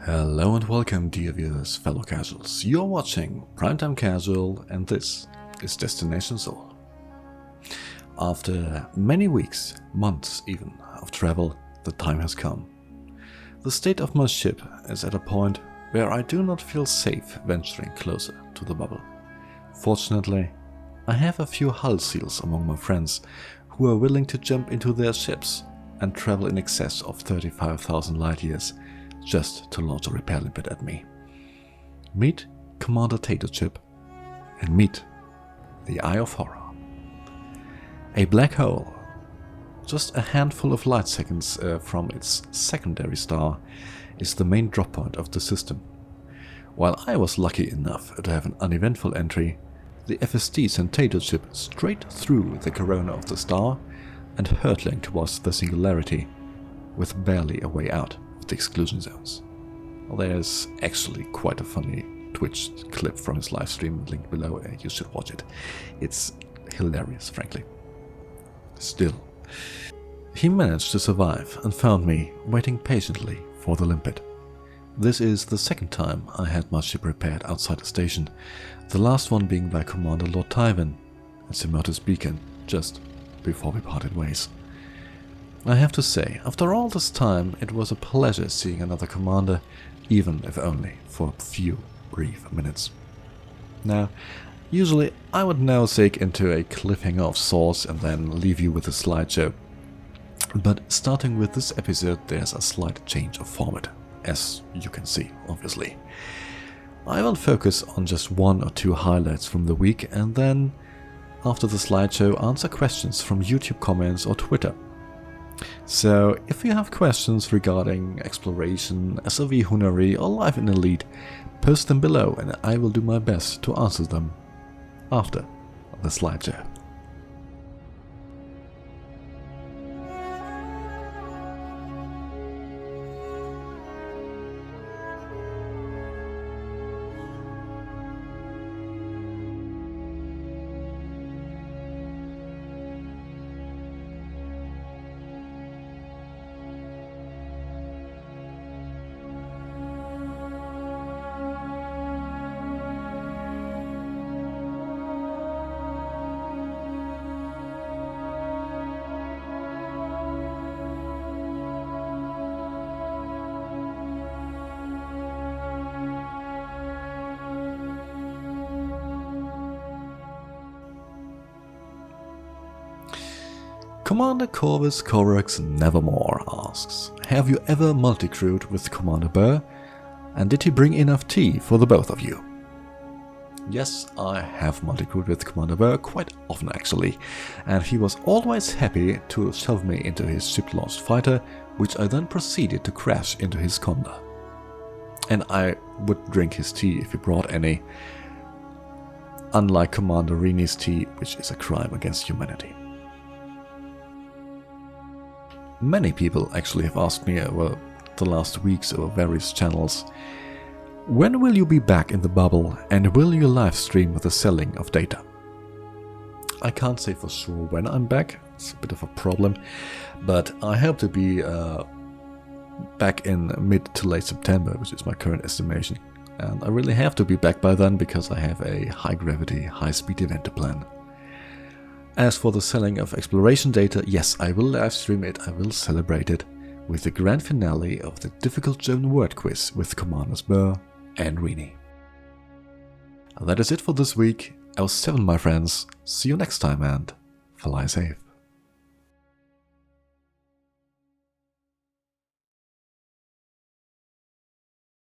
Hello and welcome, dear viewers, fellow casuals. You're watching Primetime Casual and this is Destination Sol. After many weeks, months even, of travel, the time has come. The state of my ship is at a point where I do not feel safe venturing closer to the bubble. Fortunately, I have a few hull seals among my friends who are willing to jump into their ships and travel in excess of 35,000 light years just to launch a repair limpet at me. Meet Commander TadoChip and meet the Eye of Horror. A black hole, just a handful of light seconds from its secondary star, is the main drop point of the system. While I was lucky enough to have an uneventful entry, the FSD sent TadoChip straight through the corona of the star and hurtling towards the singularity, with barely a way out the exclusion zones. There's actually quite a funny Twitch clip from his live stream linked below, you should watch it. It's hilarious, frankly. Still, he managed to survive and found me waiting patiently for the limpet. This is the second time I had my ship repaired outside the station, the last one being by Commander Lord Tywin at Simurtus Beacon just before we parted ways. I have to say, after all this time, it was a pleasure seeing another commander, even if only for a few brief minutes. Now, usually I would now sink into a cliffhanger of sorts and then leave you with a slideshow. But starting with this episode, there's a slight change of format, as you can see, obviously. I will focus on just one or two highlights from the week and then, after the slideshow, answer questions from YouTube comments or Twitter. So, if you have questions regarding exploration, SOV Hunnery or life in Elite, post them below and I will do my best to answer them after the slideshow. Commander Corvus Corax Nevermore asks, have you ever multi-crewed with Commander Burr? And did he bring enough tea for the both of you? Yes, I have multi-crewed with Commander Burr quite often actually, and he was always happy to shove me into his ship-launched fighter, which I then proceeded to crash into his Condor. And I would drink his tea if he brought any, unlike Commander Rheeney's tea, which is a crime against humanity. Many people actually have asked me over the last weeks over various channels, when will you be back in the bubble and will you live stream the selling of data? I can't say for sure when I'm back, it's a bit of a problem, but I hope to be back in mid to late September, which is my current estimation. And I really have to be back by then because I have a high gravity, high speed event to plan. As for the selling of exploration data, yes, I will live stream it, I will celebrate it with the grand finale of the difficult German word quiz with Commanders Burr and Rheeney. That is it for this week. I was 7, my friends. See you next time and fly safe.